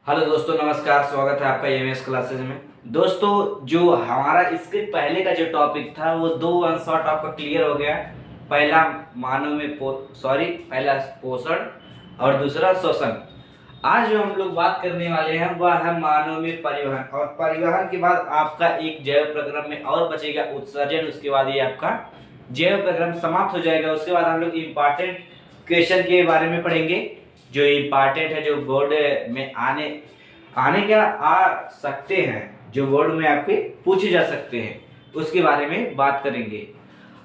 Hello दोस्तों, नमस्कार। स्वागत है आपका एमएस क्लासेज में। दोस्तों, जो हमारा इसके पहले का जो टॉपिक था वो दो वन शॉट आपका क्लियर हो गया। पहला मानव में पहला पोषण और दूसरा शोषण। आज जो हम लोग बात करने वाले हैं वह है मानव में परिवहन। और परिवहन के बाद आपका एक जैव प्रक्रम में और बचेगा उत्सर्जन। उसके बाद ये आपका जैव प्रक्रम समाप्त हो जाएगा। उसके बाद हम लोग इम्पॉर्टेंट क्वेश्चन के बारे में पढ़ेंगे, जो इम्पॉर्टेंट है, जो बोर्ड में आने आने क्या आ सकते हैं, जो बोर्ड में आपके पूछे जा सकते हैं, उसके बारे में बात करेंगे।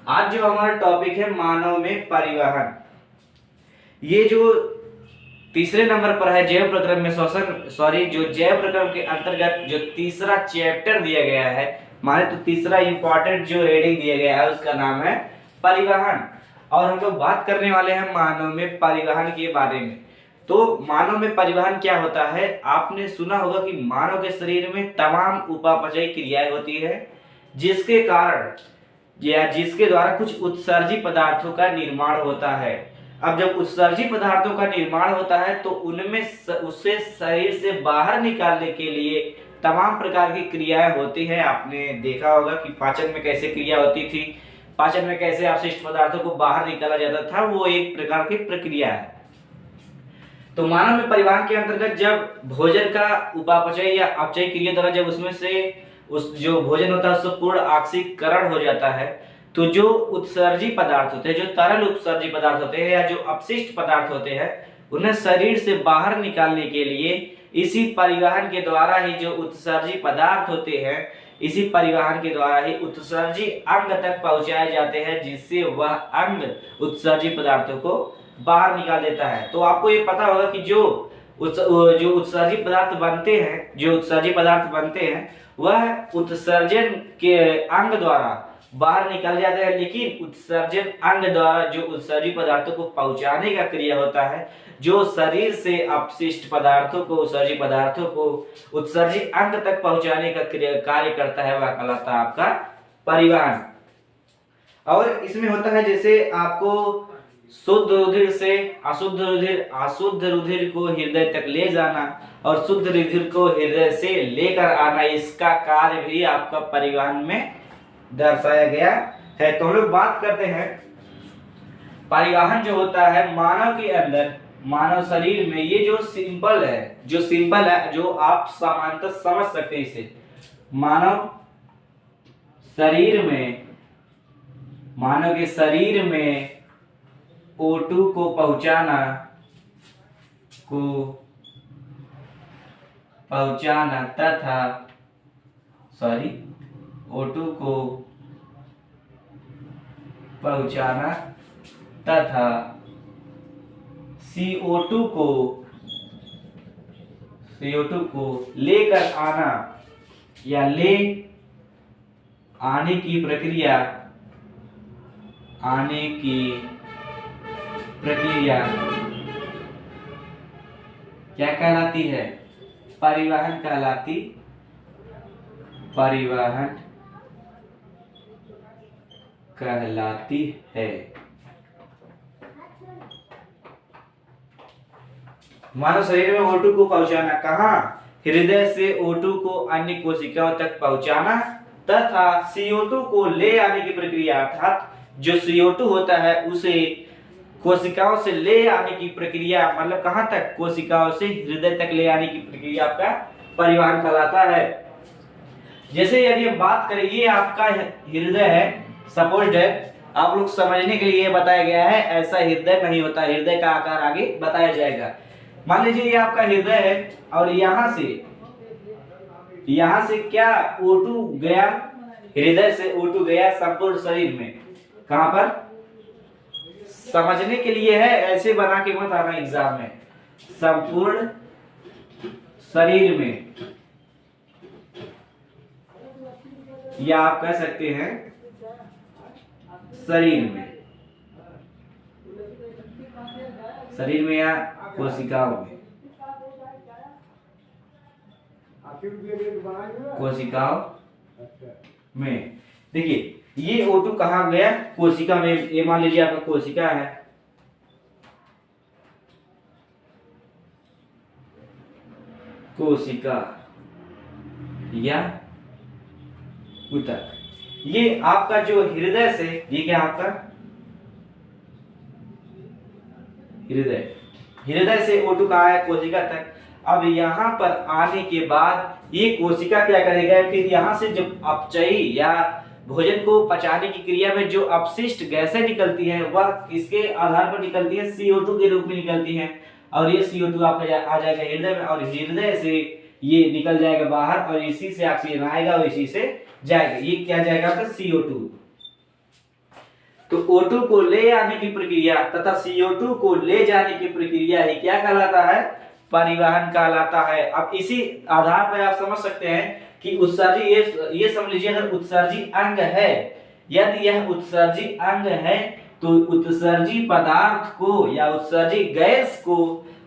आज जो हमारा टॉपिक है मानव में परिवहन, ये जो तीसरे नंबर पर है जैव प्रक्रम में जो जैव प्रक्रम के अंतर्गत जो तीसरा चैप्टर दिया गया है, माने तो तीसरा इंपॉर्टेंट जो हेडिंग दिया गया है उसका नाम है परिवहन। और हम लोग बात करने वाले हैं मानव में परिवहन के बारे में। तो मानव में परिवहन क्या होता है? आपने सुना होगा कि मानव के शरीर में तमाम उपापचयी क्रियाएं होती है, जिसके कारण या जिसके द्वारा कुछ उत्सर्जी पदार्थों का निर्माण होता है। अब जब उत्सर्जी पदार्थों का निर्माण होता है तो उनमें उससे शरीर से बाहर निकालने के लिए तमाम प्रकार की क्रियाएं होती है। आपने देखा होगा कि पाचन में कैसे क्रिया होती थी, पाचन में कैसे अपशिष्ट पदार्थों को बाहर निकाला जाता था, वो एक प्रकार की प्रक्रिया है। तो मानव में परिवहन के अंतर्गत जब भोजन का उपापचय या अपचय क्रिया द्वारा जब उसमें से उस जो भोजन होता है उससे पूर्ण ऑक्सीकरण हो जाता है, तो जो उत्सर्जी पदार्थ होते हैं, जो तरल उत्सर्जी पदार्थ होते हैं या जो अपशिष्ट पदार्थ होते हैं, उन्हें शरीर से बाहर निकालने के लिए इसी परिवहन के द्वारा ही जो उत्सर्जी पदार्थ होते हैं, इसी परिवहन के द्वारा ही उत्सर्जी अंग तक पहुंचाए जाते हैं, जिससे वह अंग उत्सर्जी पदार्थों को बाहर निकाल देता है। तो आपको ये पता होगा कि जो उत्सर्जी पदार्थ बनते हैं वह उत्सर्जन के अंग द्वारा बाहर निकल जाते हैं, लेकिन उत्सर्जन अंग द्वारा जो उत्सर्जी पदार्थों को पहुंचाने का क्रिया होता है, जो शरीर से अपशिष्ट पदार्थों को उत्सर्जी पदार्थों को उत्सर्जी अंग तक पहुंचाने का कार्य करता है, वह कहलाता है आपका परिवहन। और इसमें होता है जैसे आपको शुद्ध रुधिर से अशुद्ध रुधिर को हृदय तक ले जाना और शुद्ध रुधिर को हृदय से लेकर आना, इसका कार्य भी आपका परिवहन में दर्शाया गया है। तो हम लोग बात करते हैं परिवहन जो होता है मानव के अंदर, मानव शरीर में। ये जो सिंपल है, जो आप सामान्यतः समझ सकते हैं इसे। मानव के शरीर में O2 को पहुंचाना तथा O2 को पहुंचाना तथा CO2 को लेकर आना या ले आने की प्रक्रिया क्या कहलाती है? परिवहन कहलाती है। मानव शरीर में O2 को पहुंचाना कहाँ? हृदय से O2 को अन्य कोशिकाओं तक पहुंचाना तथा CO2 को ले आने की प्रक्रिया, अर्थात जो CO2 होता है उसे कोशिकाओं से ले आने की प्रक्रिया, मतलब कहां तक? कोशिकाओं से हृदय तक ले आने की प्रक्रिया आपका परिवहन कहलाता है। जैसे यदि हम बात करें, ये आपका हृदय है, सपोज है, आप लोग समझने के लिए बताया गया है, ऐसा हृदय नहीं होता, हृदय का आकार आगे बताया जाएगा। मान लीजिए ये आपका हृदय है और यहां से क्या O2 गया, हृदय से O2 गया संपूर्ण शरीर में। कहां पर? समझने के लिए है, ऐसे बना के मत आना एग्जाम में। संपूर्ण शरीर में, या आप कह सकते हैं शरीर में या कोशिकाओं में। देखिए ये O2 कहाँ गया? कोशिका में। ये मान लीजिए आपका कोशिका है, कोशिका या ऊतक। ये आपका जो हृदय से, ये क्या आपका हृदय, हृदय से O2 कहाँ है, कोशिका तक। अब यहाँ पर आने के बाद ये कोशिका क्या करेगा, फिर यहाँ से जब अपचयी या भोजन को पचाने की क्रिया में जो अपशिष्ट गैसें निकलती हैं वह किसके आधार पर निकलती है, CO2 के रूप में निकलती हैं। और ये CO2 आपका आ जाएगा हृदय में, और हृदय से ये निकल जाएगा बाहर, और इसी से ऑक्सीजन आएगा और इसी से जाएगा। ये क्या जाएगा आपका CO2। तो O2 को ले आने की प्रक्रिया तथा CO2 को ले जाने की प्रक्रिया ही क्या कहलाता है, परिवहन कहलाता है। अब इसी आधार पर आप समझ सकते हैं कि उत्सर्जी, ये समझ लीजिए अगर उत्सर्जी अंग है, यदि यह उत्सर्जी अंग है तो उत्सर्जी पदार्थ को या उत्सर्जी गैस को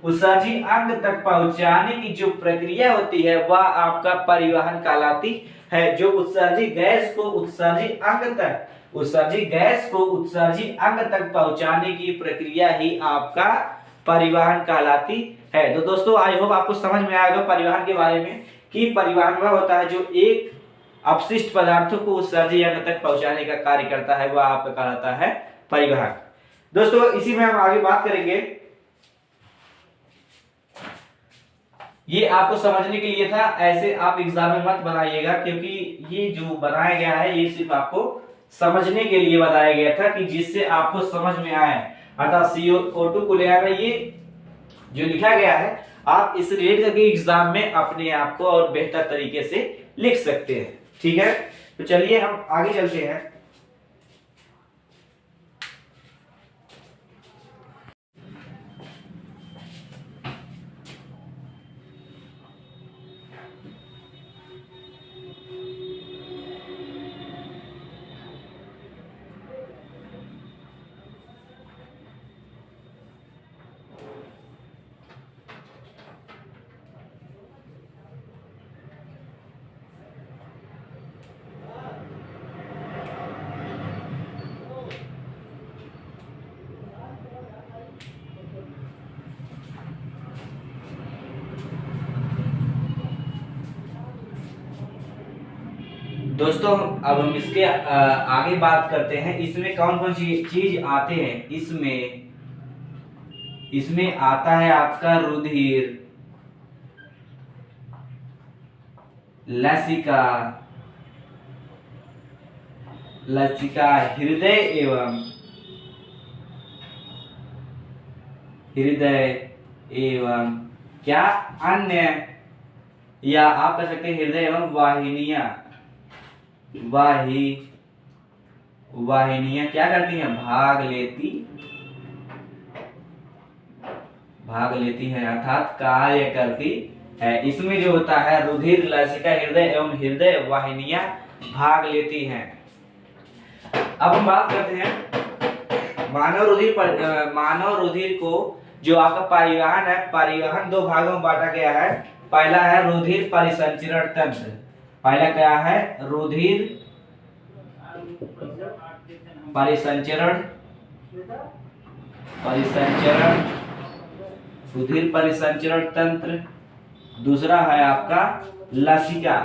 उत्सर्जी अंग तक पहुंचाने की जो प्रक्रिया होती है वह आपका परिवहन कहलाती है। जो उत्सर्जी गैस को उत्सर्जी अंग तक, उत्सर्जी गैस को उत्सर्जी अंग तक पहुंचाने की प्रक्रिया ही आपका परिवहन कहलाती है। तो दोस्तों आई होप आपको समझ में आएगा परिवहन के बारे में, कि परिवहन वह होता है जो एक अपशिष्ट पदार्थों को उत्सर्जी अंग तक पहुंचाने का कार्य करता है, वह आपका कहलाता है परिवहन। दोस्तों इसी में हम आगे बात करेंगे। ये आपको समझने के लिए था, ऐसे आप एग्जाम में मत बनाइएगा, क्योंकि ये जो बनाया गया है ये सिर्फ आपको समझने के लिए बताया गया था, कि जिससे आपको समझ में आए। अर्थात CO2 को ले आना, ये जो लिखा गया है आप इस रिलेट करके एग्जाम में अपने आप को और बेहतर तरीके से लिख सकते हैं। ठीक है, तो चलिए हम आगे चलते हैं। दोस्तों अब हम इसके आगे बात करते हैं, इसमें कौन कौन सी चीज आते हैं। इसमें आता है आपका रुधिर, लसिका, हृदय एवं क्या अन्य, या आप कह सकते हैं हृदय एवं वाहिनियां। वाहिनियां क्या करती हैं, भाग लेती हैं अर्थात कार्य करती है। इसमें जो होता है रुधिर, लसिका, हृदय एवं हृदय वाहिनियां भाग लेती हैं। अब हम बात करते हैं मानव रुधिर को जो आपका परिवहन है, परिवहन दो भागों में बांटा गया है। पहला है रुधिर परिसंचरण तंत्र। पहला क्या है, रुधिर परिसंचरण तंत्र। दूसरा है आपका लसिका।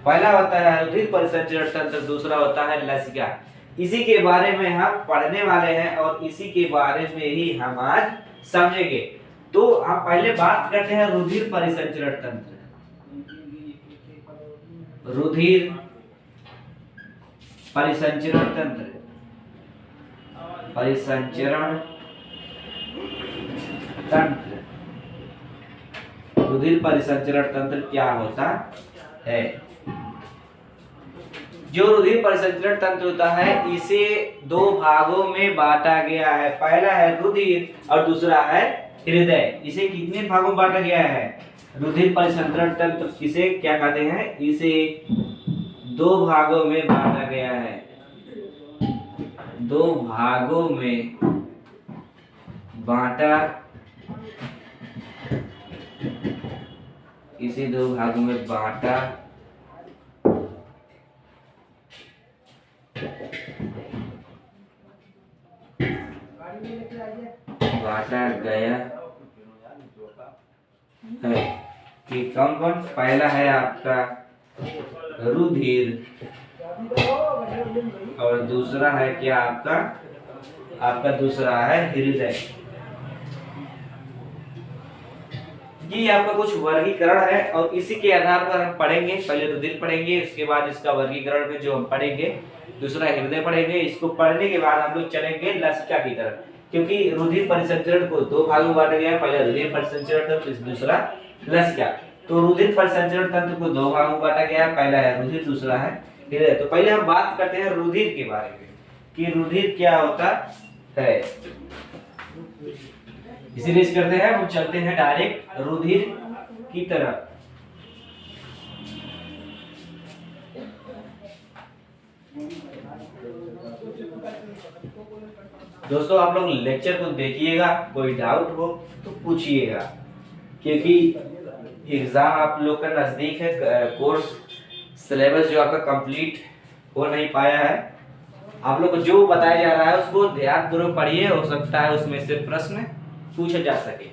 पहला होता है रुधिर परिसंचरण तंत्र, दूसरा होता है लसिका। इसी के बारे में हम पढ़ने वाले हैं और इसी के बारे में ही हम आज समझेंगे। तो आप पहले बात करते हैं रुधिर परिसंचरण तंत्र। रुधिर परिसंचरण तंत्र, रुधिर परिसंचरण तंत्र क्या होता है। जो रुधिर परिसंचरण तंत्र होता है इसे दो भागों में बांटा गया है। पहला है रुधिर और दूसरा है हृदय। इसे कितने भागों में बांटा गया है, रुधिर परिसंचरण तंत्र किसे क्या कहते हैं, इसे दो भागों में बांटा गया है। दो भागों में बांटा, इसे दो भागों में बांटा बांटा गया है कि कौन कौन। पहला है आपका रुधिर और दूसरा है क्या आपका दूसरा है हृदय। ये आपका कुछ वर्गीकरण है और इसी के आधार पर हम पढ़ेंगे। पहले रुधिर पढ़ेंगे, उसके बाद इसका वर्गीकरण में जो हम पढ़ेंगे, दूसरा हृदय पढ़ेंगे। इसको पढ़ने के बाद हम लोग चलेंगे लसिका की तरफ, क्योंकि रुधिर परिसंचरण को दो भागों में बांटा गया है। पहला रुधिर परिसंचरण तंत्र, दूसरा लसिका। तो रुधिर परिसंचरण तंत्र को दो भागों में बांटा गया है, पहला है रुधिर, दूसरा है हृदय। तो पहले हम बात करते हैं रुधिर के बारे में कि रुधिर क्या होता है। इसीलिए करते हैं, हम चलते हैं डायरेक्ट रुधिर की तरफ। दोस्तों आप लोग लेक्चर को देखिएगा, कोई डाउट हो तो पूछिएगा, क्योंकि एग्जाम आप लोग का नजदीक है। कोर्स सिलेबस जो आपका कंप्लीट हो नहीं पाया है। आप लोग को जो बताया जा रहा है उसको ध्यानपूर्वक पढ़िए, हो सकता है उसमें से प्रश्न पूछा जा सके।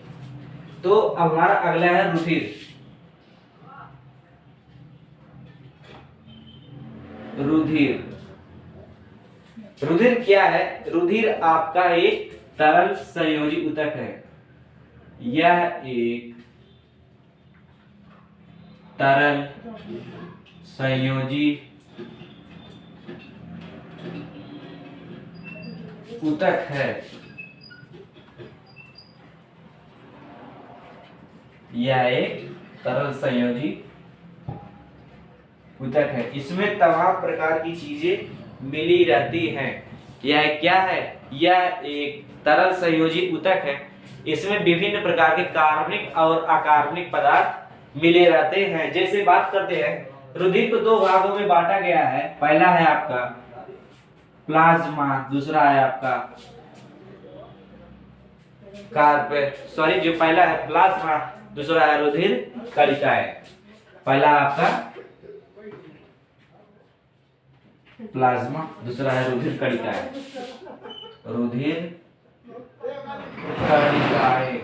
तो अब हमारा अगला है रुधिर। रुधिर क्या है? रुधिर आपका एक तरल संयोजी ऊतक है। यह एक तरल संयोजी ऊतक है। यह एक तरल संयोजी ऊतक है। इसमें तमाम प्रकार की चीजें मिली रहती हैं। यह क्या है? यह एक तरल संयोजी ऊतक है। इसमें विभिन्न प्रकार के कार्बनिक और अकार्बनिक पदार्थ मिले रहते हैं। जैसे बात करते हैं, रुधिर को दो भागों में बांटा गया है। पहला है आपका प्लाज्मा, दूसरा है आपका जो पहला है प्लाज्मा, दूसरा है रुधिर कणिकाएं। पहला आपका प्लाज्मा, दूसरा है रुधिर कणिकाएं। रुधिर कणिकाएं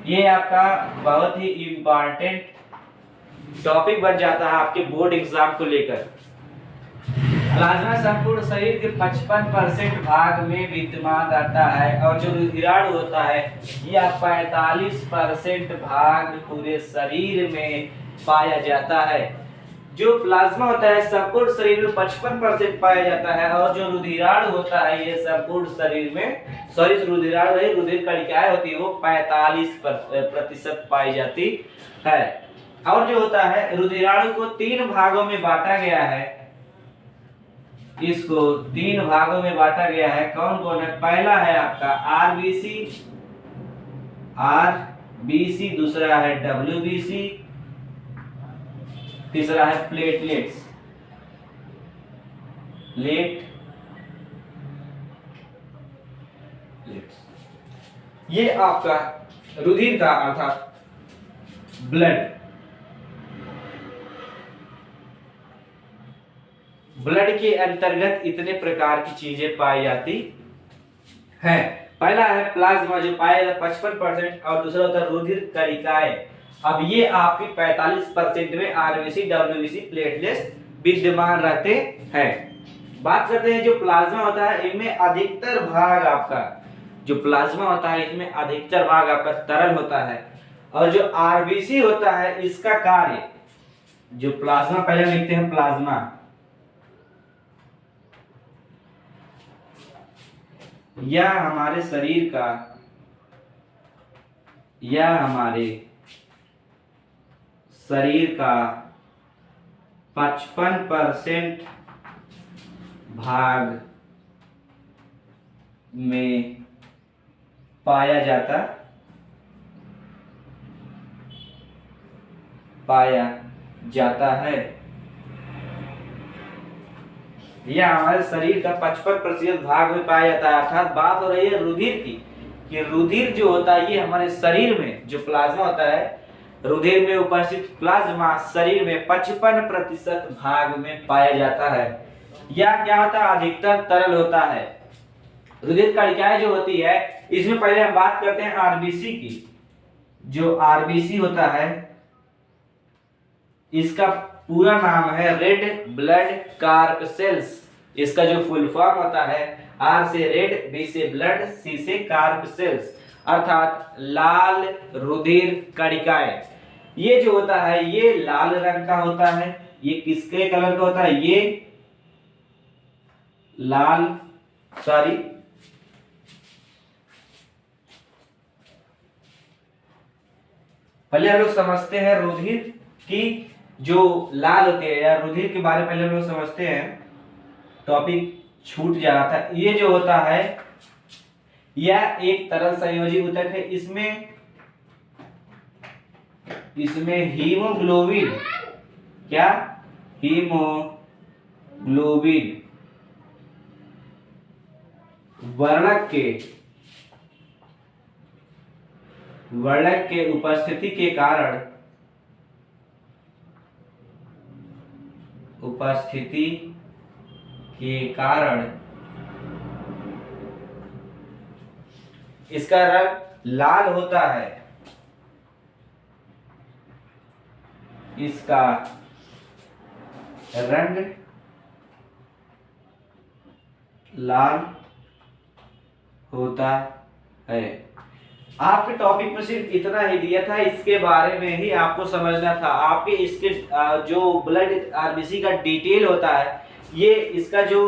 ये आपका बहुत ही इम्पोर्टेंट टॉपिक बन जाता है आपके बोर्ड एग्जाम को लेकर। प्लाज्मा संपूर्ण शरीर के 55% भाग में विद्यमान रहता है और जो रुधिराणु होता है यह 45% भाग पूरे शरीर में पाया जाता है। जो प्लाज्मा होता है संपूर्ण शरीर में 55% पाया जाता है और जो रुधिराणु होता है ये संपूर्ण शरीर में रुधिराणु नहीं, रुधिर कणिकाएं होती है वो 45% पाई जाती है। और जो होता है रुधिराणु को 3 भागों में बांटा गया है। इसको 3 भागों में बांटा गया है। कौन कौन है? पहला है आपका आरबीसी, दूसरा है डब्ल्यूबीसी, तीसरा है प्लेटलेट्स। ये आपका रुधिर का अर्थात ब्लड के अंतर्गत इतने प्रकार की चीजें पाई जाती है। पहला है प्लाज्मा जो पाया जाता है 55% और दूसरा होता है रुधिर कणिकाएं। अब ये आपकी 45% में आरबीसी, डब्ल्यूबीसी, प्लेटलेट्स विद्यमान रहते हैं। बात करते हैं जो प्लाज्मा होता है इनमें अधिकतर भाग आपका तरल होता है और जो आरबीसी होता है इसका कार्य, जो प्लाज्मा पहले लिखते हैं प्लाज्मा, यह हमारे शरीर का 55% भाग में पाया जाता है। यह हमारे शरीर का 55% भाग में पाया जाता है। अर्थात बात हो रही है रुधिर की, कि रुधिर जो होता है ये हमारे शरीर में जो प्लाज्मा होता है, रुधिर में उपस्थित प्लाज्मा शरीर में 55% भाग में पाया जाता है। यह क्या होता है? अधिकतर तरल होता है। रुधिर कणिकाएं जो होती है, इसमें पहले हम बात करते हैं आरबीसी की। जो आरबीसी होता है इसका पूरा नाम है रेड ब्लड कार्पसेल्स। इसका जो फुल फॉर्म होता है, आर से रेड, बी से ब्लड, सी से कार्पसेल्स, अर्थात लाल रुधिर कणिकाएं। ये जो होता है ये लाल रंग का होता है। ये किसके कलर का होता है? ये लाल, सॉरी पहले हम लोग समझते हैं रुधिर की जो लाल होती है, या रुधिर के बारे में पहले हम लोग समझते हैं। टॉपिक छूट जा रहा था। ये जो होता है यह एक तरल संयोजी ऊतक है। इसमें हीमोग्लोबिन, क्या? हीमोग्लोबिन वर्णक के उपस्थिति के कारण इसका रंग लाल होता है। इसका रंग लाल होता है। आपके टॉपिक में सिर्फ इतना ही दिया था, इसके बारे में ही आपको समझना था। आपके इसके जो ब्लड आरबीसी का डिटेल होता है, ये इसका जो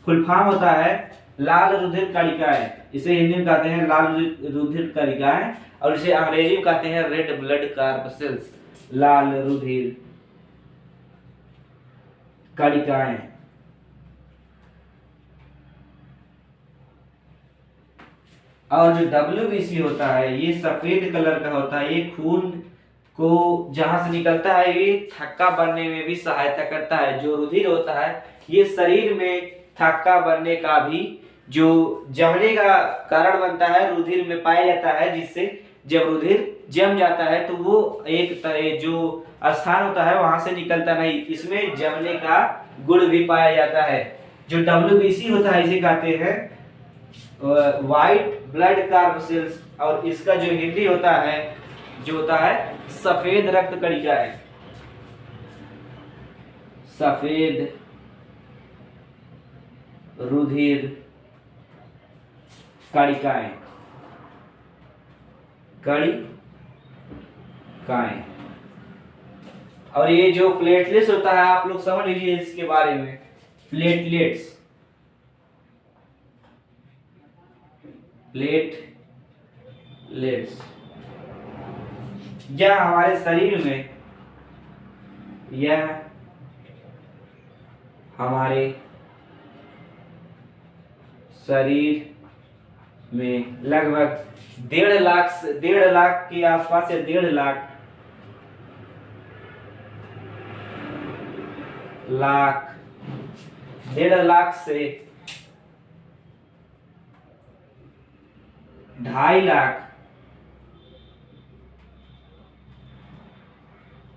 फुल फॉर्म होता है लाल रुधिर कणिकाएं, इसे हिंदी में कहते हैं लाल रुधिर कणिकाएं, और इसे अंग्रेजी में कहते हैं रेड ब्लड कार्पसेल्स, लाल रुधिर कणिकाएं। और जो WBC होता है ये सफेद कलर का होता है। ये खून को जहां से निकलता है ये थक्का बनने में भी सहायता करता है। जो रुधिर होता है ये शरीर में थक्का बनने का भी जो जमने का कारण बनता है, रुधिर में पाया जाता है, जिससे जब रुधिर जम जाता है तो वो एक जो स्थान होता है वहां से निकलता नहीं, इसमें जमने का गुण भी पाया जाता है। जो WBC होता है इसे कहते हैं व्हाइट ब्लड कार्पसेल्स, और इसका जो हिंदी होता है जो होता है सफेद रक्त कणिकाएं, सफेद रुधिर कणिकाएं, और ये जो प्लेटलेट्स होता है आप लोग समझ लीजिए इसके बारे में। प्लेटलेट्स यह हमारे शरीर में, यह हमारे शरीर में लगभग 1.5 लाख के आसपास, या 1.5 लाख से 2.5 लाख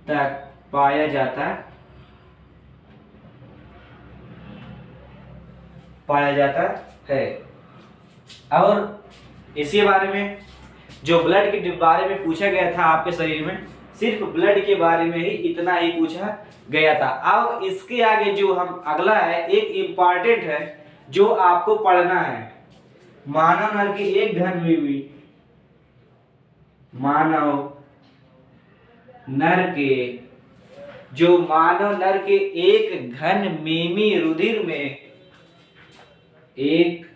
तक पाया जाता है। और इसी बारे में जो ब्लड के बारे में पूछा गया था आपके शरीर में, सिर्फ ब्लड के बारे में ही इतना ही पूछा गया था। अब इसके आगे जो हम अगला है एक इम्पॉर्टेंट है जो आपको पढ़ना है। मानव नर की एक घन मिमी, मानव नर के एक घन मिमी रुधिर में, एक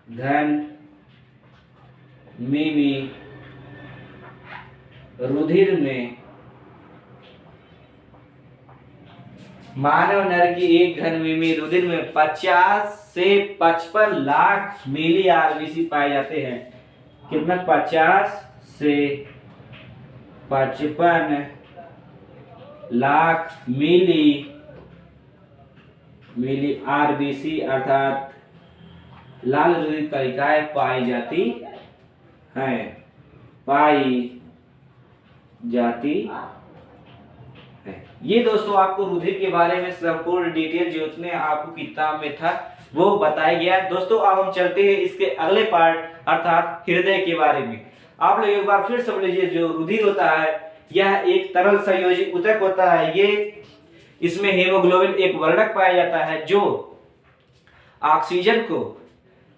घन मिमी रुधिर में, मानव नर की एक घन मिमी रुधिर में 50 से 55 लाख मिली आरबीसी पाए जाते हैं। कितना? 50 से 55 लाख मिली आरबीसी अर्थात लाल रुधिर कणिकाएं पाई जाती है। ये दोस्तों आपको रुधिर के बारे में संपूर्ण डिटेल जो उतने आपको किताब में था वो बताया गया। दोस्तों अब हम चलते हैं इसके अगले पार्ट अर्थात हृदय के बारे में। आप लोग एक बार फिर समझ लीजिए, जो रुधिर होता है यह एक तरल संयोजी ऊतक होता है। ये इसमें हीमोग्लोबिन एक वर्णक पाया जाता है जो ऑक्सीजन को,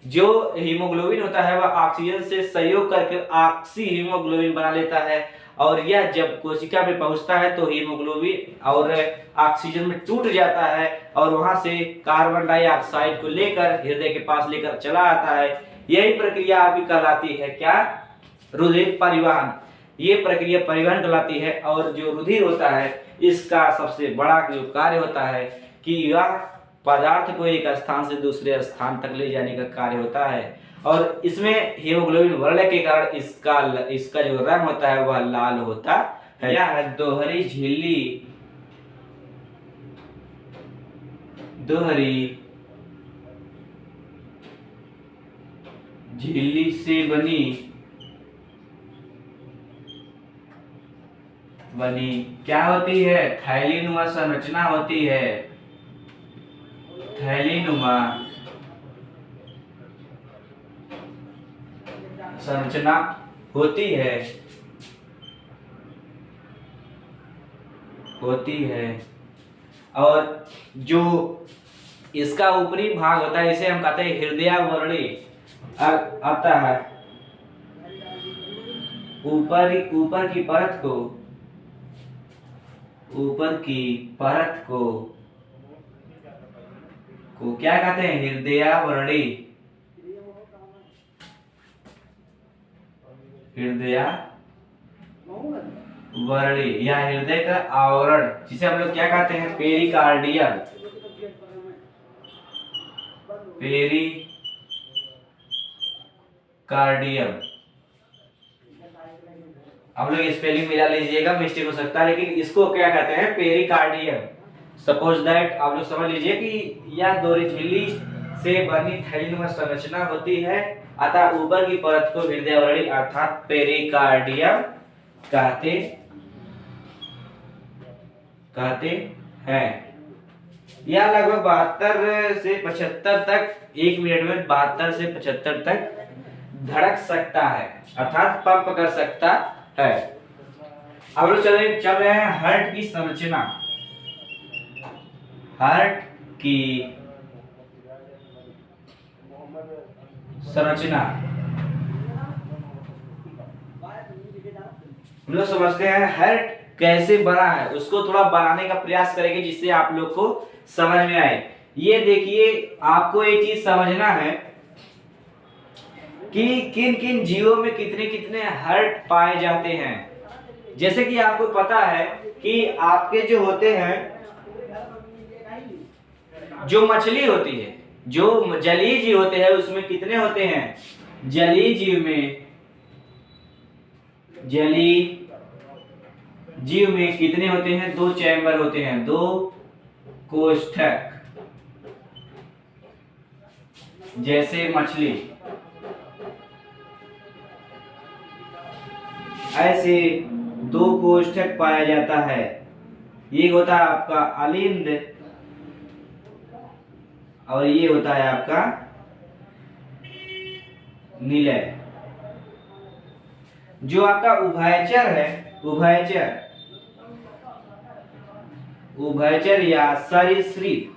जो हीमोग्लोबिन होता है वह ऑक्सीजन से सहयोग करके ऑक्सी हीमोग्लोबिन बना लेता है, और यह जब कोशिका में पहुंचता है तो हीमोग्लोबिन और ऑक्सीजन में टूट जाता है और वहां से कार्बन डाइऑक्साइड को लेकर हृदय के पास लेकर चला आता है। यही प्रक्रिया अभी कहलाती है क्या? रुधिर परिवहन। ये प्रक्रिया परिवहन कहलाती है। और जो रुधिर होता है इसका सबसे बड़ा जो कार्य होता है कि यह पदार्थ को एक स्थान से दूसरे स्थान तक ले जाने का कार्य होता है, और इसमें हीमोग्लोबिन वर्णक के कारण इसका जो रंग होता है वह लाल होता है। यह दोहरी झिल्ली से बनी क्या होती है? थैलीनुमा संरचना होती है। थैलीनुमा संरचना होती है। और जो इसका ऊपरी भाग होता है इसे हम कहते हैं हृदयावरणी आता है। ऊपर की परत को क्या कहते हैं? हृदयावरणी या हृदय का आवरण, जिसे हम लोग क्या कहते हैं? पेरिकार्डियम। आप लोग स्पेलिंग मिला लीजिएगा, मिस्टेक हो सकता है, लेकिन इसको क्या कहते हैं? पेरिकार्डियम। सपोज दैट आप लोग समझ लीजिए कि यह दोहरी झिल्ली से बनी थैलीनुमा संरचना होती है, अतः ऊपर की परत को हृदयावरणी अर्थात पेरिकार्डियम कहते हैं। यह लगभग 72 से 75 तक, 1 मिनट में 72 से 75 तक धड़क सकता है अर्थात पंप कर सकता है। अब लोग चल रहे हैं हार्ट की संरचना। हार्ट की संरचना हम लोग समझते हैं हार्ट कैसे बना है, उसको थोड़ा बनाने का प्रयास करेंगे जिससे आप लोग को समझ में आए। ये देखिए, आपको एक चीज समझना है कि किन किन जीवों में कितने कितने हार्ट पाए जाते हैं। जैसे कि आपको पता है कि आपके जो होते हैं, जो मछली होती है, जो जलीय जीव होते हैं उसमें कितने होते हैं? जलीय जीव में कितने होते हैं? 2 चैम्बर होते हैं, 2 कोष्ठक। जैसे मछली, ऐसे 2 कोष्ठक पाया जाता है। ये होता है आपका अलिंद और ये होता है आपका निलय। जो आपका उभयचर है, उभयचर या सरीसृप,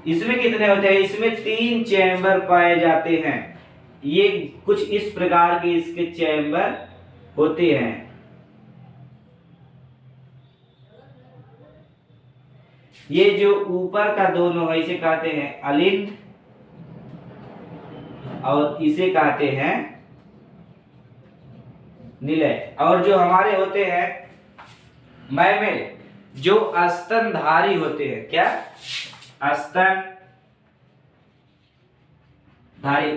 इसमें कितने होते हैं? इसमें 3 चैम्बर पाए जाते हैं। ये कुछ इस प्रकार के इसके चैम्बर होते हैं। ये जो ऊपर का दोनों है इसे कहते हैं अलिंद और इसे कहते हैं निलय। और जो हमारे होते हैं मैमेल, जो स्तनधारी होते हैं, क्या? स्तनधारी।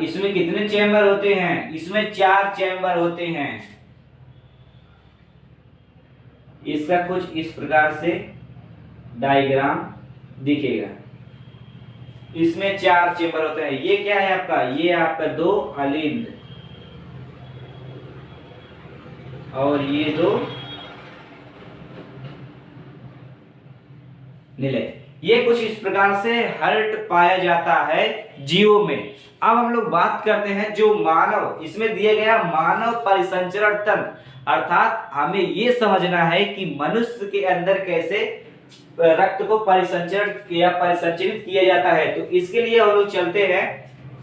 इसमें कितने चैम्बर होते हैं? इसमें 4 चैम्बर होते हैं। इसका कुछ इस प्रकार से डायग्राम दिखेगा। इसमें 4 चेंबर होते हैं। ये क्या है आपका? ये आपका 2 अलिंद और ये दो नीले। ये कुछ इस प्रकार से हर्ट पाया जाता है जीवों में। अब हम लोग बात करते हैं जो मानव, इसमें दिया गया मानव परिसंचरण तंत्र, अर्थात हमें ये समझना है कि मनुष्य के अंदर कैसे रक्त को परिसंचरण या परिसंचरित किया जाता है। तो इसके लिए हम लोग चलते हैं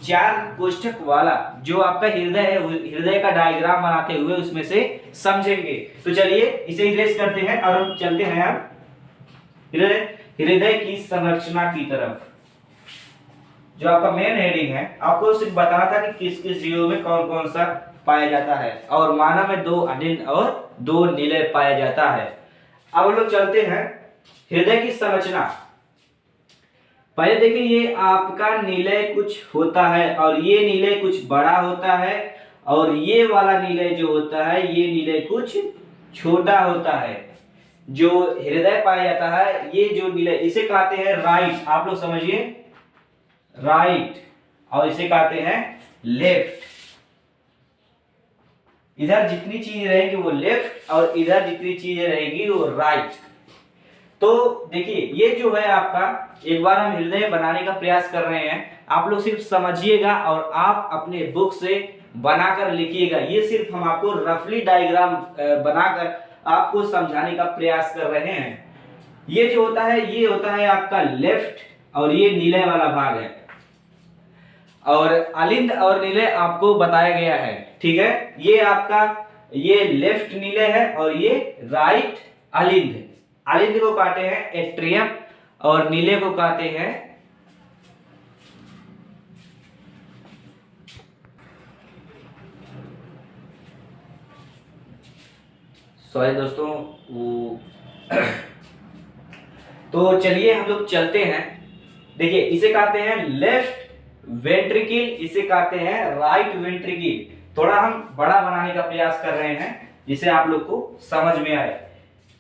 4 कोष्ठक वाला जो आपका हृदय है, हृदय का डायग्राम बनाते हुए उसमें से समझेंगे। तो चलिए इसे इरेज करते हैं और हम चलते हैं अब हृदय की संरचना की तरफ। जो आपका मेन हेडिंग है, आपको सिर्फ बताना था कि किस किस जीवों में कौन कौन सा पाया जाता है, और मानव में 2 अनिल और 2 नीले पाया जाता है। अब हम लोग चलते हैं हृदय की संरचना। पहले देखिए, ये आपका नीले कुछ होता है और ये नीले कुछ बड़ा होता है, और ये वाला नीले जो होता है ये नीले कुछ छोटा होता है। जो हृदय पाया जाता है, ये जो नीले, इसे कहते हैं राइट, आप लोग समझिए राइट, और इसे कहते हैं लेफ्ट। इधर जितनी चीज रहेगी वो लेफ्ट और इधर जितनी चीज रहेगी वो राइट। तो देखिए ये जो है आपका, एक बार हम हृदय बनाने का प्रयास कर रहे हैं, आप लोग सिर्फ समझिएगा और आप अपने बुक से बनाकर लिखिएगा। ये सिर्फ हम आपको रफली डायग्राम बनाकर आपको समझाने का प्रयास कर रहे हैं। ये जो होता है ये होता है आपका लेफ्ट, और ये नीले वाला भाग है, और अलिंद और नीले आपको बताया गया है, ठीक है। ये आपका ये लेफ्ट नीले है और ये राइट अलिंद है। अलिंद को कहते हैं एट्रियम और नीले को कहते हैं सॉरी दोस्तों वो तो चलिए हम लोग चलते हैं। देखिए इसे कहते हैं लेफ्ट वेंट्रिकल, इसे कहते हैं राइट वेंट्रिकल। थोड़ा हम बड़ा बनाने का प्रयास कर रहे हैं जिसे आप लोग को समझ में आए।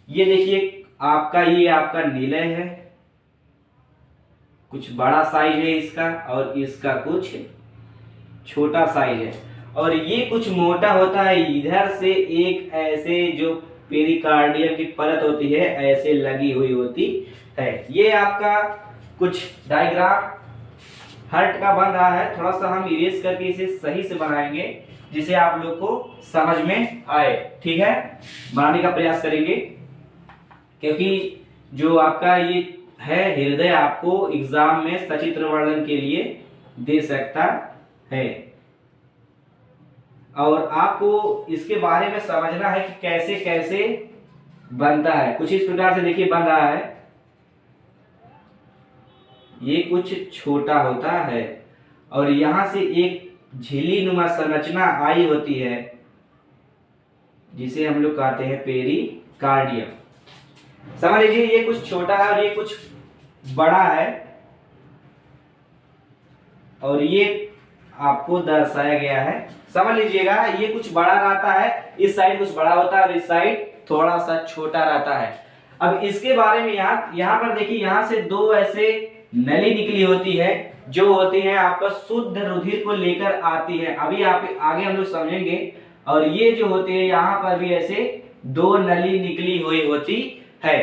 ये देखिए आपका, ये आपका नीले है, कुछ बड़ा साइज है इसका, और इसका कुछ छोटा साइज है, और ये कुछ मोटा होता है। इधर से एक ऐसे जो पेरिकार्डियम की परत होती है ऐसे लगी हुई होती है। ये आपका कुछ डायग्राम हार्ट का बन रहा है, थोड़ा सा हम इरेज करके इसे सही से बनाएंगे जिसे आप लोग को समझ में आए, ठीक है। बनाने का प्रयास करेंगे क्योंकि जो आपका ये है हृदय आपको एग्जाम में सचित्र वर्णन के लिए दे सकता है, और आपको इसके बारे में समझना है कि कैसे कैसे बनता है। कुछ इस प्रकार से देखिए बन रहा है। ये कुछ छोटा होता है और यहां से एक झिल्ली नुमा संरचना आई होती है जिसे हम लोग कहते हैं पेरिकार्डियम। समझ लीजिए ये कुछ छोटा है और ये कुछ बड़ा है, और ये आपको दर्शाया गया है। समझ लीजिएगा ये कुछ बड़ा रहता है, इस साइड कुछ बड़ा होता है और इस साइड थोड़ा सा छोटा रहता है। अब इसके बारे में यहाँ पर देखिए, यहाँ से 2 ऐसे नली निकली होती है जो होती है आपका शुद्ध रुधिर को लेकर आती है। अभी आप आगे हम लोग समझेंगे। और ये जो होती है यहाँ पर भी ऐसे 2 नली निकली हुई होती है।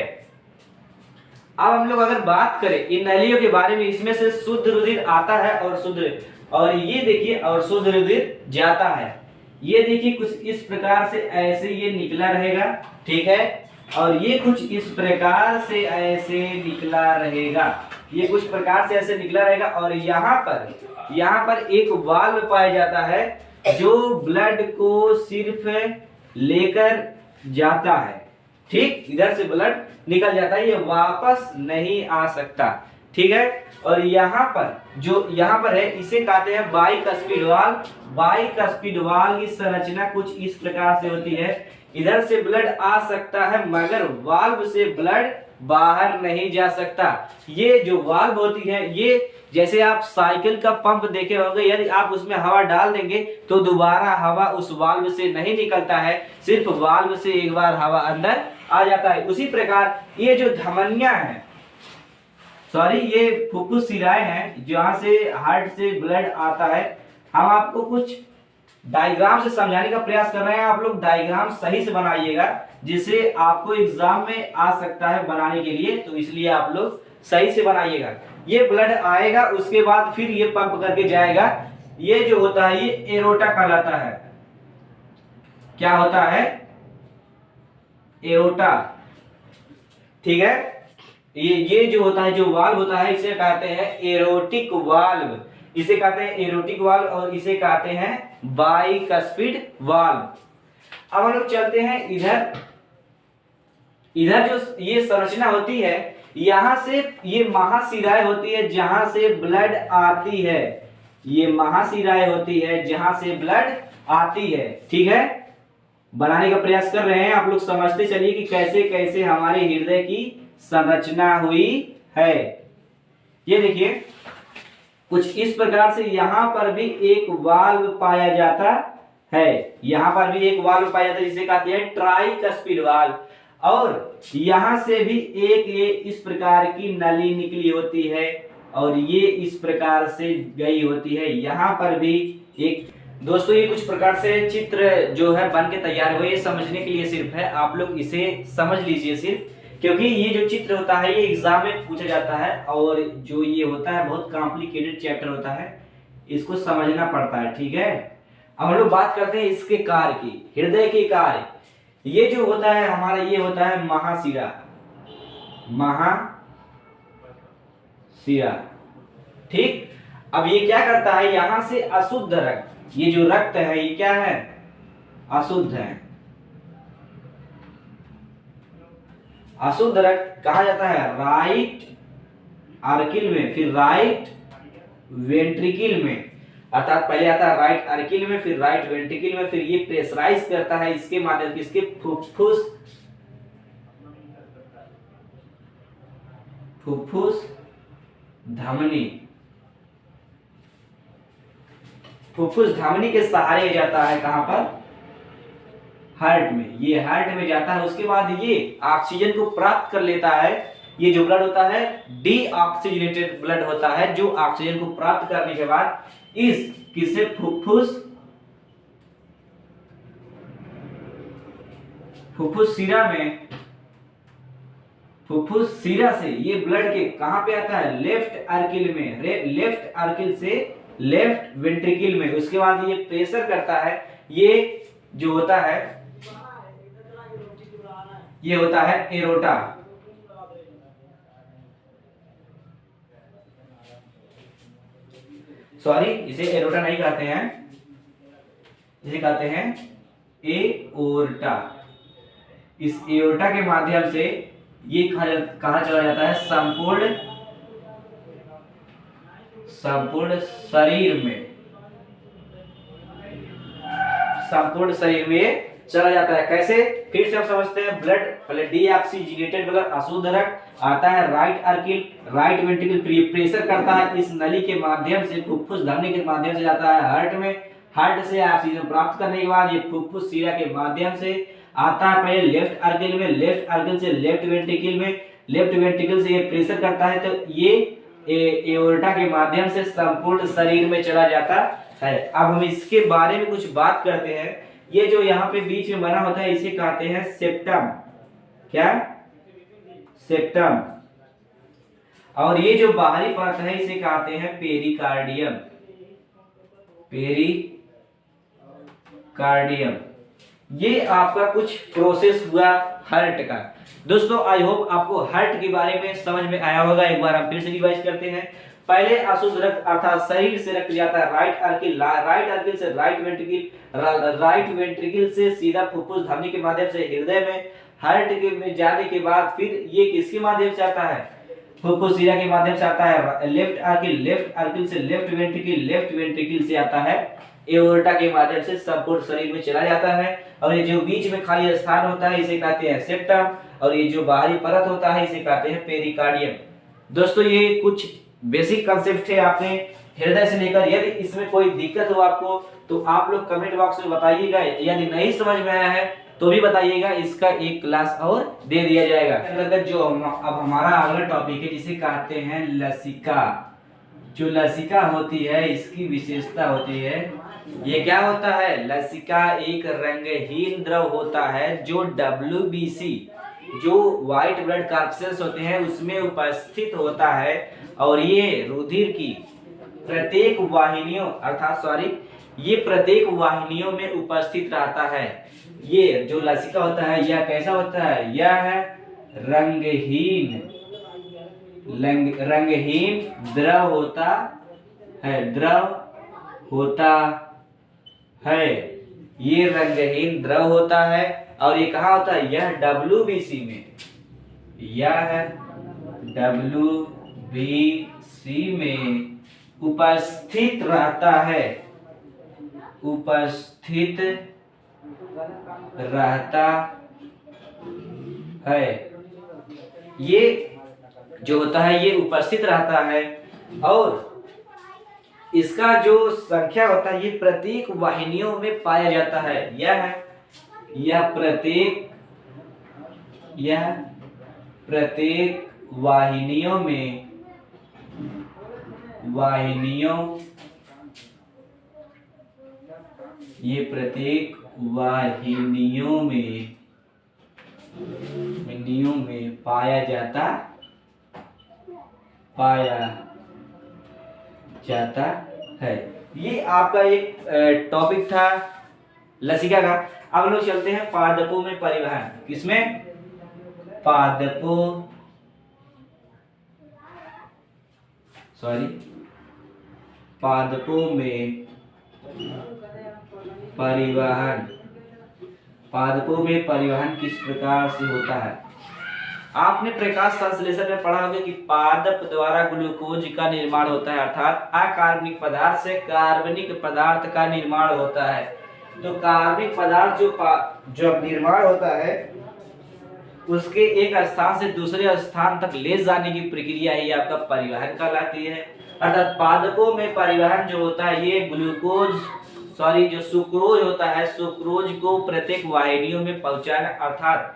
अब हम लोग अगर बात करें इन नलियों के बारे में, इसमें से शुद्ध रुधिर आता है और ये देखिए और शुद्ध रुधिर जाता है। ये देखिए कुछ इस प्रकार से ऐसे ये निकला रहेगा, ठीक है, और ये कुछ इस प्रकार से ऐसे निकला रहेगा। ये कुछ प्रकार से ऐसे निकला रहेगा, और यहाँ पर एक वाल्व पाया जाता है जो ब्लड को सिर्फ लेकर जाता है, ठीक। इधर से ब्लड निकल जाता है, ये वापस नहीं आ सकता, ठीक है। और यहाँ पर है, इसे कहते हैं बाइकस्पिड वाल्व। बाइकस्पिड वाल्व की संरचना कुछ इस प्रकार से होती है। इधर से ब्लड आ सकता है मगर वाल्व से ब्लड बाहर नहीं जा सकता। ये जो वाल्व होती है, ये जैसे आप साइकिल का पंप देखे होंगे, यदि आप उसमें हवा डाल देंगे तो दोबारा हवा उस वाल्व से नहीं निकलता है, सिर्फ वाल्व से एक बार हवा अंदर आ जाता है। उसी प्रकार ये जो धमनियां हैं, ये फुफ्फुस शिराएं हैं जहां से हार्ट से ब्लड आता है। हम आपको कुछ डायग्राम से समझाने का प्रयास कर रहे हैं आप लोग, डायग्राम सही से बनाइएगा जिससे आपको एग्जाम में आ सकता है बनाने के लिए, तो इसलिए आप लोग सही से बनाइएगा। ये ब्लड आएगा, उसके बाद फिर ये पंप करके जाएगा, ये जो होता है ये एरोटा कहलाता है। क्या होता है? एरोटा, ठीक है। ये जो होता है, जो वाल्व होता है, इसे कहते हैं एरोटिक वाल्व, इसे कहते हैं एरोटिक वाल्व और इसे कहते हैं बाइकस्पिड वाल्व। अब हम लोग चलते हैं इधर। इधर जो ये संरचना होती है, यहां से ये महाशिराएं होती है जहां से ब्लड आती है, ये महाशिराएं होती है जहां से ब्लड आती है, ठीक है। बनाने का प्रयास कर रहे हैं, आप लोग समझते चलिए कि कैसे कैसे हमारे हृदय की संरचना हुई है। ये देखिए कुछ इस प्रकार से यहां पर भी एक वाल्व पाया जाता है, यहां पर भी एक वाल्व पाया जाता है जिसे कहते हैं ट्राइकस्पिड वाल्व, और यहां से भी एक ये इस प्रकार की नली निकली होती है और ये इस प्रकार से गई होती है। यहां पर भी एक, दोस्तों ये कुछ प्रकार से चित्र जो है बन के तैयार हुए, ये समझने के लिए सिर्फ है, आप लोग इसे समझ लीजिए सिर्फ, क्योंकि ये जो चित्र होता है ये एग्जाम में पूछा जाता है और जो ये होता है बहुत कॉम्प्लिकेटेड चैप्टर होता है, इसको समझना पड़ता है, ठीक है। अब हम लोग बात करते हैं इसके कार्य की, हृदय के कार्य। ये जो होता है हमारा, ये होता है महाशिरा, महाशिरा, ठीक। अब ये क्या करता है, यहां से अशुद्ध रक्त, ये जो रक्त है ये क्या है, अशुद्ध है। अशुद्ध रक्त कहा जाता है राइट आर्किल में, फिर राइट वेंट्रिकल में, अर्थात पहले आता है राइट आर्किल में, फिर राइट वेंट्रिकल में, फिर ये प्रेशराइज करता है इसके माध्यम से इसके फुफ्फुस धमनी, फुफ्फुस धमनी के सहारे जाता है, कहां पर, हार्ट में, ये हार्ट में जाता है। उसके बाद ये ऑक्सीजन को प्राप्त कर लेता है, ये जो ब्लड होता है डीऑक्सीजनेटेड ब्लड होता है, जो ऑक्सीजन को प्राप्त करने के बाद इस किसे फुफ्फुस शिरा में, फुफ्फुस शिरा से ये ब्लड के कहां पे आता है, लेफ्ट आर्किल में, लेफ्ट आर्किल से लेफ्ट वेंट्रिकल में। उसके बाद ये प्रेशर करता है, ये जो होता है ये होता है एरोटा, सॉरी इसे एरोटा नहीं कहते हैं, इसे कहते हैं एओर्टा। इस एओर्टा के माध्यम से ये कहा चला जाता है, संपूर्ण शरीर में, संपूर्ण शरीर में चला जाता है। कैसे, फिर से हम समझते हैं। ब्लड पहले डीऑक्सीजनेटेड ब्लड, अशुद्ध रक्त आता है राइट आर्किल, राइट वेंट्रिकल, प्रेशर करता है इस नली के माध्यम से, फुफ्फुस धमनी के माध्यम से जाता है हार्ट में, हार्ट से ऑक्सीजन प्राप्त करने के बाद ये फुफ्फुस शिरा के माध्यम से आता है पहले लेफ्ट आर्किल में, लेफ्ट आर्किल से लेफ्ट वेंट्रिकल में, लेफ्ट वेंट्रिकल से ये प्रेशर करता है तो ये एओर्टा के माध्यम से संपूर्ण शरीर में चला जाता है। अब हम इसके बारे में कुछ बात करते हैं। ये जो यहाँ पे बीच में बना होता है इसे कहते हैं सेप्टम, क्या, सेप्टम। और ये जो बाहरी परत है इसे कहते हैं पेरिकार्डियम, पेरिकार्डियम। ये आपका कुछ प्रोसेस हुआ हार्ट का। दोस्तों आई होप आपको हार्ट के बारे में समझ में आया होगा। एक बार हम फिर से रिवाइज करते हैं। पहले अशुद्ध रक्त अर्थात शरीर से रक्त जाता है राइट आर्किल, राइट आर्किल से राइट वेंट्रिकल, राइट वेंट्रिकल से सीधा फुफ्फुस धमनी के माध्यम से हृदय में, हार्ट के में जाने के बाद फिर ये किसके माध्यम से आता है, फुफ्फुस शिरा के माध्यम से आता है लेफ्ट आर्किल, लेफ्ट आर्किल से लेफ्ट वेंट्रिकल, लेफ्ट वेंट्रिकल से आता है एओर्टा के माध्यम से संपूर्ण शरीर में चला जाता है। और ये जो बीच में खाली स्थान होता है इसे कहते हैं सेप्टम, और ये जो बाहरी परत होता है इसे कहते हैं पेरिकार्डियम। दोस्तों ये कुछ बेसिक कंसेप्ट है आपने हृदय से लेकर। यदि इसमें कोई दिक्कत हो आपको तो आप लोग कमेंट बॉक्स में बताइएगा, यदि नहीं समझ में आया है तो भी बताइएगा, इसका एक क्लास और दे दिया जाएगा। अंतर्गत जो अब हमारा अगला टॉपिक है जिसे कहते हैं लसिका। जो लसिका होती है इसकी विशेषता होती है ये क्या होता है? लसिका एक रंगहीन द्रव होता है जो WBC जो व्हाइट ब्लड कॉर्पसेल्स होते हैं उसमें उपस्थित होता है और ये रुधिर की प्रत्येक वाहिनियों ये प्रत्येक वाहिनियों में उपस्थित रहता है। ये जो लसिका होता है यह कैसा होता है? यह है रंगहीन द्रव होता है। ये रंगहीन द्रव होता है और ये कहाँ होता है? यह WBC में, उपस्थित रहता है, ये जो होता है ये उपस्थित रहता है और इसका जो संख्या होता है ये प्रत्येक वाहिनियों में पाया जाता है। यह प्रत्येक वाहिनियों में पाया जाता है। ये आपका एक टॉपिक था लसिका का। अब लोग चलते हैं पादपों में परिवहन। किसमें? पादपों में परिवहन किस प्रकार से होता है? आपने प्रकाश संश्लेषण में पढ़ा होगा कि पादप द्वारा ग्लूकोज का निर्माण होता है, अर्थात अकार्बनिक पदार्थ से कार्बनिक पदार्थ का निर्माण होता है। तो कार्बनिक पदार्थ जो निर्माण होता है उसके एक स्थान से दूसरे स्थान तक ले जाने की प्रक्रिया ही आपका परिवहन कहलाती है। अर्थात पादपों में परिवहन जो होता है ये जो सुक्रोज होता है, सुक्रोज को प्रत्येक वाहिनियों में पहुंचाना, अर्थात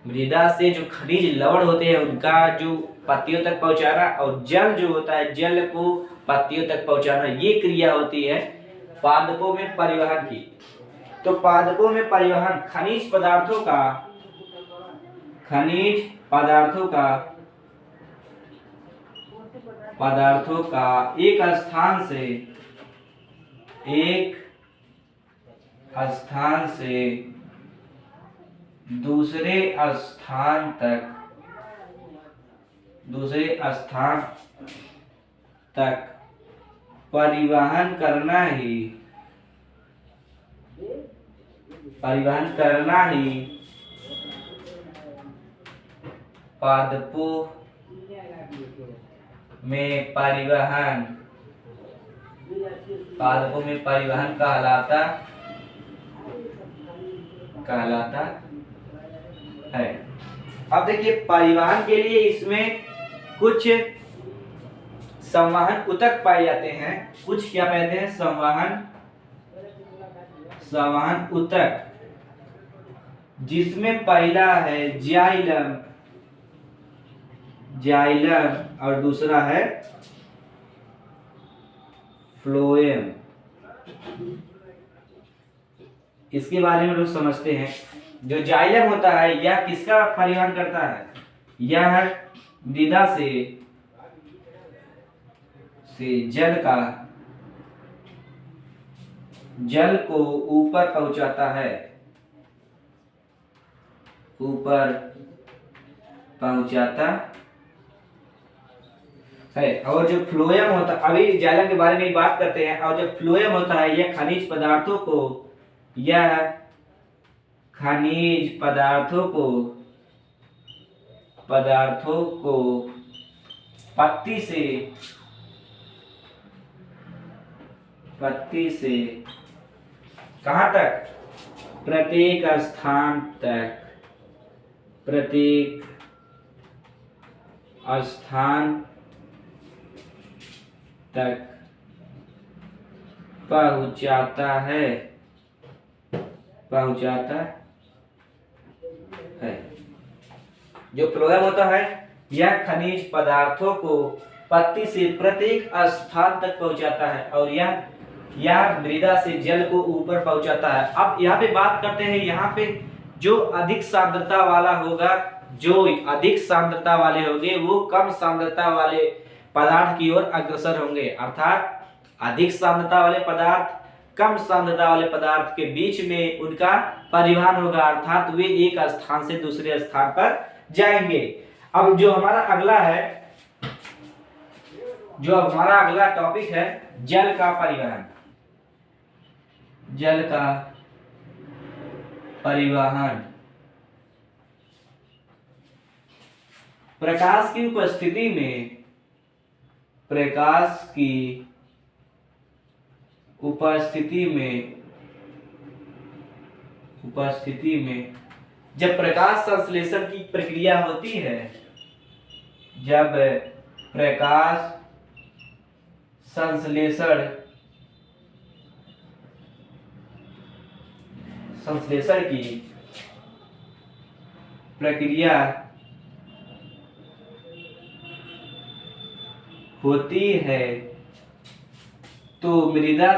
मृदा से जो खनिज लवण होते हैं उनका जो पत्तियों तक पहुंचाना और जल जो होता है जल को पत्तियों तक पहुंचाना, ये क्रिया होती है पादपों में परिवहन की। तो पादपों में परिवहन खनिज पदार्थों का एक स्थान से दूसरे स्थान तक परिवहन करना ही पादपों में परिवहन कहलाता है। अब देखिए परिवहन के लिए इसमें कुछ संवहन ऊतक पाए जाते हैं। कुछ क्या कहते हैं? संवहन ऊतक, जिसमें पहला है जाइलम और दूसरा है फ्लोएम। इसके बारे में लोग समझते हैं। जो जाइलम होता है यह किसका परिवहन करता है? यह मृदा से जल को ऊपर पहुंचाता है। और जो फ्लोएम होता है, अभी जाइलम के बारे में बात करते हैं। और जो फ्लोएम होता है यह खनिज पदार्थों को पत्ती से कहां तक? प्रत्येक स्थान तक पहुंचाता है। जो फ्लोएम होता है यह खनिज पदार्थों को पत्ती से प्रत्येक स्थान तक पहुंचाता है और यह या मृदा से जल को ऊपर पहुंचाता है। अब यहाँ पे बात करते हैं, यहाँ पे जो अधिक सांद्रता वाला होगा, जो अधिक सांद्रता वाले होंगे वो कम सांद्रता वाले पदार्थ की ओर अग्रसर होंगे, अर्थात अधिक सांद्रता वाले पदार्थ कम सांद्रता वाले पदार्थ के बीच में उनका परिवहन होगा, अर्थात वे एक स्थान से दूसरे स्थान पर जाएंगे। अब जो हमारा अगला है, जो हमारा अगला टॉपिक है जल का परिवहन। जल का परिवहन प्रकाश की उपस्थिति में, प्रकाश की उपस्थिति में जब प्रकाश संश्लेषण की प्रक्रिया होती है, जब प्रकाश संश्लेषण की प्रक्रिया होती है तो मृदा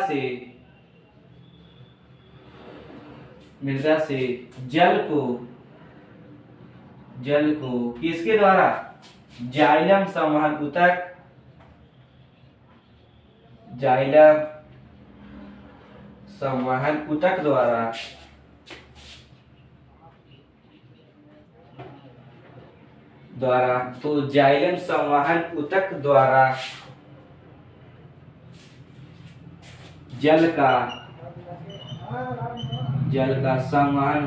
से जल को किसके द्वारा, जाइलम संवहन ऊतक, जाइलम संवहन ऊतक द्वारा तो जाइलम संवहन ऊतक द्वारा जल का संवहन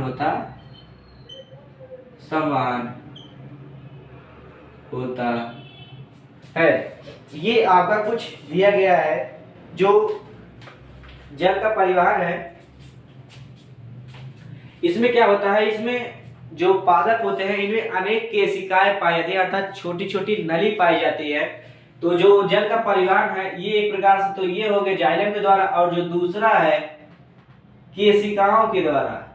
होता है। ये आपका कुछ दिया गया है जो जल का परिवहन है। इसमें क्या होता है, इसमें जो पादप होते हैं इनमें अनेक केशिकाएं पाई जाती है, अर्थात छोटी छोटी नली पाई जाती है। तो जो जल का परिवहन है ये एक प्रकार से तो ये हो गए जाइलम के द्वारा, और जो दूसरा है केशिकाओं के द्वारा,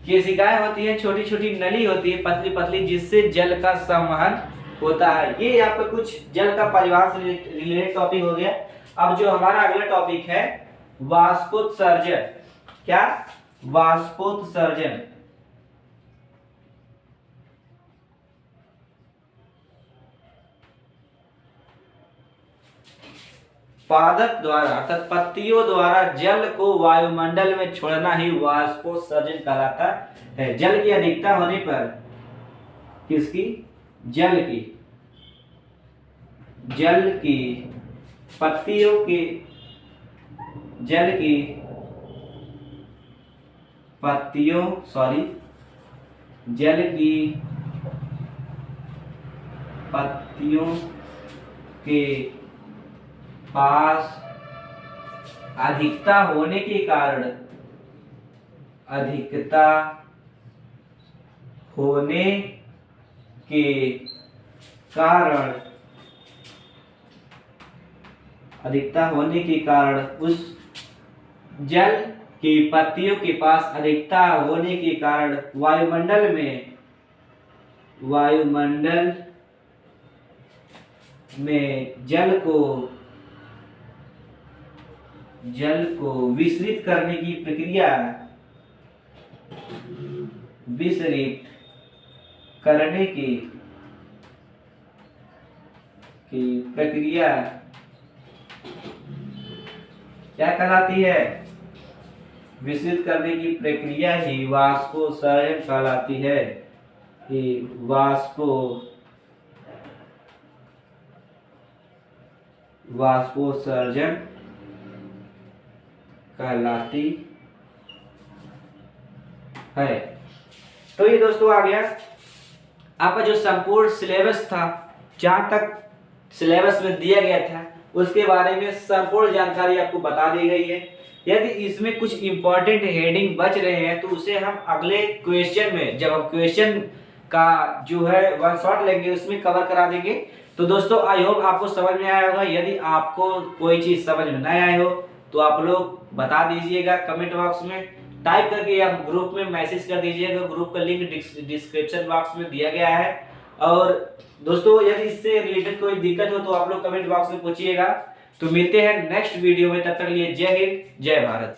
केशिकाएं होती है, छोटी छोटी नली होती है पतली पतली, जिससे जल का संवहन होता है। ये आपका कुछ जल का परिवहन से रिलेटेड टॉपिक हो गया। अब जो हमारा अगला टॉपिक है वाष्पोत्सर्जन। क्या? वाष्पोत्सर्जन। पादप द्वारा अर्थात पत्तियों द्वारा जल को वायुमंडल में छोड़ना ही वाष्पोत्सर्जन कहलाता है। जल की अधिकता होने पर, किसकी? जल की पत्तियों की पत्तियों के पास अधिकता होने के कारण अधिकता होने के कारण उस जल की पत्तियों के पास अधिकता होने के कारण वायुमंडल में जल को विसरित करने की प्रक्रिया क्या कहलाती है? विसरित करने की प्रक्रिया ही वाष्पोत्सर्जन कहलाती है। वाष्पोत्सर्जन कहलाती है। तो ये दोस्तों आ गया आपका जो संपूर्ण सिलेबस था, जहां तक सिलेबस में दिया गया था उसके बारे में संपूर्ण जानकारी आपको बता दी गई है। यदि इसमें कुछ इंपॉर्टेंट हेडिंग बच रहे हैं तो उसे हम अगले क्वेश्चन में, जब हम क्वेश्चन का जो है वन शॉट लेंगे उसमें कवर करा देंगे। तो दोस्तों आई होप आपको समझ में आया होगा। यदि आपको कोई चीज समझ में नहीं आई हो तो आप लोग बता दीजिएगा कमेंट बॉक्स में। टाइप करके आप ग्रुप में मैसेज कर दीजिएगा। ग्रुप का लिंक डिस्क्रिप्शन बॉक्स में दिया गया है। और दोस्तों यदि इससे रिलेटेड कोई दिक्कत हो तो आप लोग कमेंट बॉक्स में पूछिएगा। तो मिलते हैं नेक्स्ट वीडियो में, तब तक के लिए जय हिंद जय भारत।